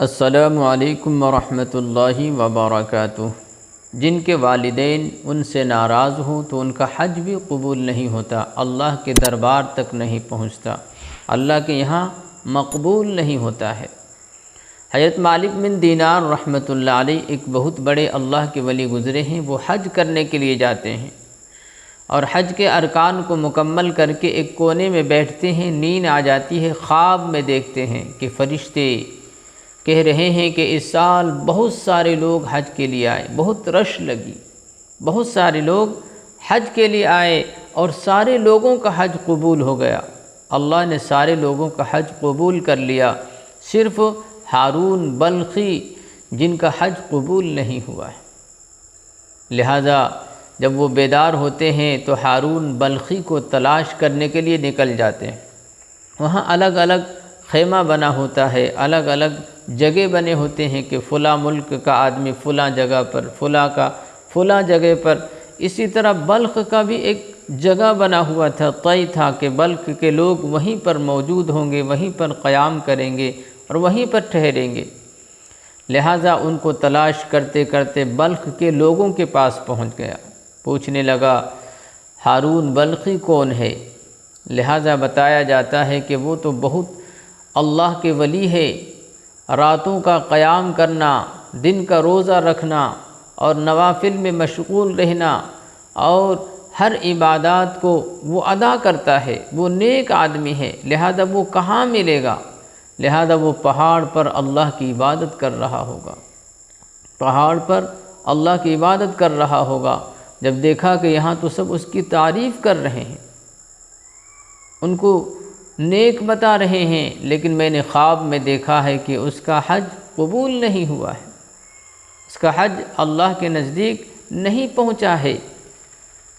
السلام علیکم ورحمۃ اللہ وبرکاتہ۔ جن کے والدین ان سے ناراض ہوں تو ان کا حج بھی قبول نہیں ہوتا، اللہ کے دربار تک نہیں پہنچتا، اللہ کے یہاں مقبول نہیں ہوتا ہے۔ حضرت مالک بن دینار رحمۃ اللہ علیہ ایک بہت بڑے اللہ کے ولی گزرے ہیں۔ وہ حج کرنے کے لیے جاتے ہیں اور حج کے ارکان کو مکمل کر کے ایک کونے میں بیٹھتے ہیں، نیند آ جاتی ہے، خواب میں دیکھتے ہیں کہ فرشتے کہہ رہے ہیں کہ اس سال بہت سارے لوگ حج کے لیے آئے، بہت رش لگی، بہت سارے لوگ حج کے لیے آئے اور سارے لوگوں کا حج قبول ہو گیا۔ اللہ نے سارے لوگوں کا حج قبول کر لیا، صرف ہارون بلخی جن کا حج قبول نہیں ہوا ہے۔ لہذا جب وہ بیدار ہوتے ہیں تو ہارون بلخی کو تلاش کرنے کے لیے نکل جاتے ہیں۔ وہاں الگ الگ خیمہ بنا ہوتا ہے، الگ الگ جگہ بنے ہوتے ہیں کہ فلاں ملک کا آدمی فلاں جگہ پر، فلاں کا فلاں جگہ پر۔ اسی طرح بلخ کا بھی ایک جگہ بنا ہوا تھا، طے تھا کہ بلخ کے لوگ وہیں پر موجود ہوں گے، وہیں پر قیام کریں گے اور وہیں پر ٹھہریں گے۔ لہٰذا ان کو تلاش کرتے کرتے بلخ کے لوگوں کے پاس پہنچ گیا، پوچھنے لگا ہارون بلخی کون ہے؟ لہٰذا بتایا جاتا ہے کہ وہ تو بہت اللہ کے ولی ہے، راتوں کا قیام کرنا، دن کا روزہ رکھنا اور نوافل میں مشغول رہنا اور ہر عبادات کو وہ ادا کرتا ہے، وہ نیک آدمی ہے۔ لہذا وہ کہاں ملے گا؟ لہذا وہ پہاڑ پر اللہ کی عبادت کر رہا ہوگا، پہاڑ پر اللہ کی عبادت کر رہا ہوگا۔ جب دیکھا کہ یہاں تو سب اس کی تعریف کر رہے ہیں، ان کو نیک بتا رہے ہیں، لیکن میں نے خواب میں دیکھا ہے کہ اس کا حج قبول نہیں ہوا ہے، اس کا حج اللہ کے نزدیک نہیں پہنچا ہے۔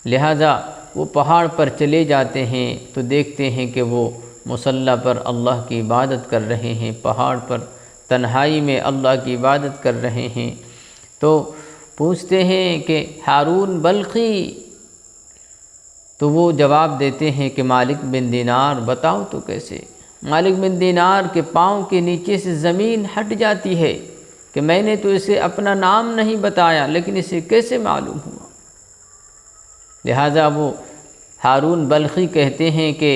لہذا وہ پہاڑ پر چلے جاتے ہیں تو دیکھتے ہیں کہ وہ مصلی پر اللہ کی عبادت کر رہے ہیں، پہاڑ پر تنہائی میں اللہ کی عبادت کر رہے ہیں۔ تو پوچھتے ہیں کہ ہارون بلخی، تو وہ جواب دیتے ہیں کہ مالک بن دینار بتاؤ تو کیسے؟ مالک بن دینار کے پاؤں کے نیچے سے زمین ہٹ جاتی ہے کہ میں نے تو اسے اپنا نام نہیں بتایا، لیکن اسے کیسے معلوم ہوا؟ لہٰذا وہ ہارون بلخی کہتے ہیں کہ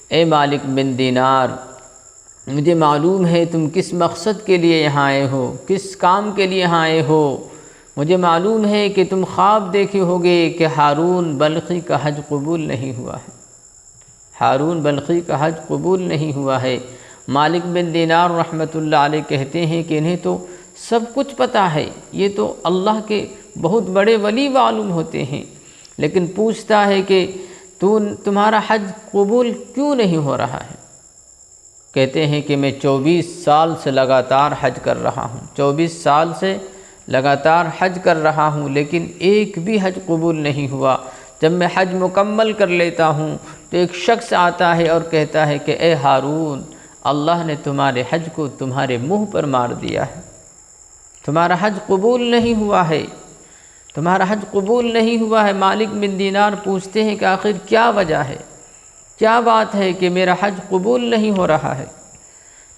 اے مالک بن دینار، مجھے معلوم ہے تم کس مقصد کے لیے یہاں آئے ہو، کس کام کے لیے یہاں آئے ہو۔ مجھے معلوم ہے کہ تم خواب دیکھے ہوگے کہ ہارون بلخی کا حج قبول نہیں ہوا ہے، ہارون بلخی کا حج قبول نہیں ہوا ہے۔ مالک بن دینار رحمۃ اللہ علیہ کہتے ہیں کہ انہیں تو سب کچھ پتہ ہے، یہ تو اللہ کے بہت بڑے ولی معلوم ہوتے ہیں، لیکن پوچھتا ہے کہ تمہارا حج قبول کیوں نہیں ہو رہا ہے؟ کہتے ہیں کہ میں 24 سال سے لگاتار حج کر رہا ہوں، 24 سال سے لگاتار حج کر رہا ہوں، لیکن ایک بھی حج قبول نہیں ہوا۔ جب میں حج مکمل کر لیتا ہوں تو ایک شخص آتا ہے اور کہتا ہے کہ اے ہارون، اللہ نے تمہارے حج کو تمہارے منہ پر مار دیا ہے، تمہارا حج قبول نہیں ہوا ہے، تمہارا حج قبول نہیں ہوا ہے۔ مالک بن دینار پوچھتے ہیں کہ آخر کیا وجہ ہے، کیا بات ہے کہ میرا حج قبول نہیں ہو رہا ہے؟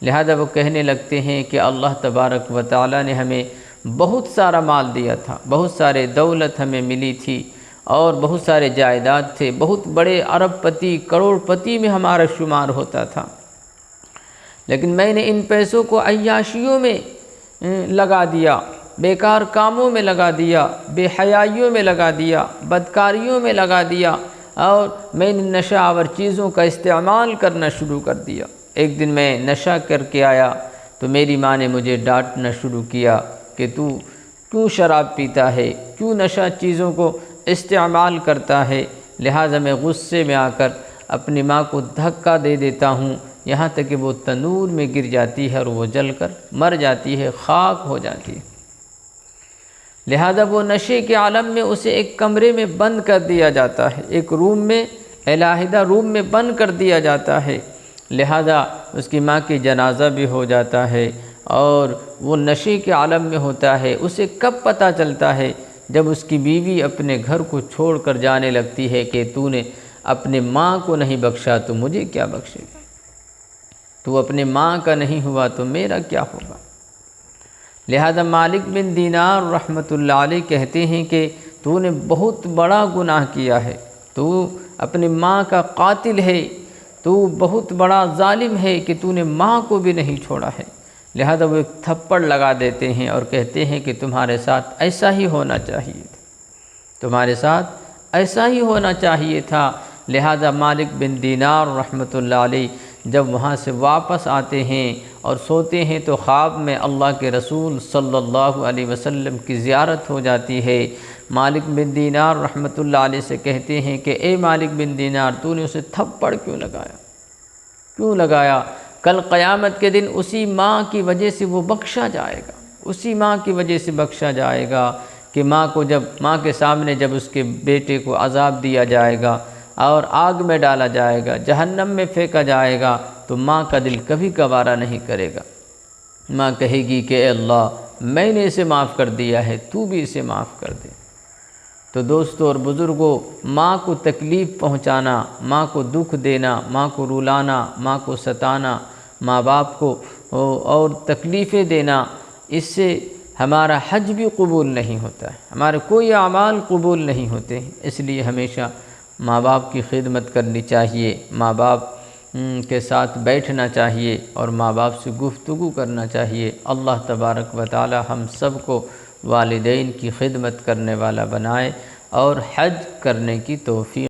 لہذا وہ کہنے لگتے ہیں کہ اللہ تبارک و تعالی نے ہمیں بہت سارا مال دیا تھا، بہت سارے دولت ہمیں ملی تھی اور بہت سارے جائیداد تھے، بہت بڑے ارب پتی کروڑ پتی میں ہمارا شمار ہوتا تھا، لیکن میں نے ان پیسوں کو عیاشیوں میں لگا دیا، بیکار کاموں میں لگا دیا، بے حیائیوں میں لگا دیا، بدکاریوں میں لگا دیا، اور میں نے نشہ آور چیزوں کا استعمال کرنا شروع کر دیا۔ ایک دن میں نشہ کر کے آیا تو میری ماں نے مجھے ڈانٹنا شروع کیا کہ تو کیوں شراب پیتا ہے، کیوں نشہ چیزوں کو استعمال کرتا ہے۔ لہٰذا میں غصے میں آ کر اپنی ماں کو دھکا دے دیتا ہوں، یہاں تک کہ وہ تنور میں گر جاتی ہے اور وہ جل کر مر جاتی ہے، خاک ہو جاتی ہے۔ لہذا وہ نشے کے عالم میں اسے ایک کمرے میں بند کر دیا جاتا ہے، ایک روم میں، علیحدہ روم میں بند کر دیا جاتا ہے۔ لہذا اس کی ماں کی جنازہ بھی ہو جاتا ہے اور وہ نشے کے عالم میں ہوتا ہے۔ اسے کب پتہ چلتا ہے؟ جب اس کی بیوی اپنے گھر کو چھوڑ کر جانے لگتی ہے کہ تو نے اپنے ماں کو نہیں بخشا تو مجھے کیا بخشے گا، تو اپنے ماں کا نہیں ہوا تو میرا کیا ہوگا۔ لہذا مالک بن دینار رحمۃ اللہ علیہ کہتے ہیں کہ تو نے بہت بڑا گناہ کیا ہے، تو اپنی ماں کا قاتل ہے، تو بہت بڑا ظالم ہے کہ تو نے ماں کو بھی نہیں چھوڑا ہے۔ لہذا وہ ایک تھپڑ لگا دیتے ہیں اور کہتے ہیں کہ تمہارے ساتھ ایسا ہی ہونا چاہیے تھا، تمہارے ساتھ ایسا ہی ہونا چاہیے تھا۔ لہذا مالک بن دینار رحمۃ اللہ علیہ جب وہاں سے واپس آتے ہیں اور سوتے ہیں تو خواب میں اللہ کے رسول صلی اللہ علیہ وسلم کی زیارت ہو جاتی ہے۔ مالک بن دینار رحمۃ اللہ علیہ سے کہتے ہیں کہ اے مالک بن دینار، تو نے اسے تھپڑ کیوں لگایا؟ کل قیامت کے دن اسی ماں کی وجہ سے وہ بخشا جائے گا، اسی ماں کی وجہ سے بخشا جائے گا کہ ماں کے سامنے جب اس کے بیٹے کو عذاب دیا جائے گا اور آگ میں ڈالا جائے گا، جہنم میں پھینکا جائے گا، تو ماں کا دل کبھی گوارا نہیں کرے گا۔ ماں کہے گی کہ اے اللہ، میں نے اسے معاف کر دیا ہے، تو بھی اسے معاف کر دے۔ تو دوستو اور بزرگوں، ماں کو تکلیف پہنچانا، ماں کو دکھ دینا، ماں کو رلانا، ماں کو ستانا، ماں باپ کو اور تکلیفیں دینا، اس سے ہمارا حج بھی قبول نہیں ہوتا ہے، ہمارے کوئی اعمال قبول نہیں ہوتے ہیں۔ اس لیے ہمیشہ ماں باپ کی خدمت کرنی چاہیے، ماں باپ کے ساتھ بیٹھنا چاہیے اور ماں باپ سے گفتگو کرنا چاہیے۔ اللہ تبارک و تعالی ہم سب کو والدین کی خدمت کرنے والا بنائے اور حج کرنے کی توفیق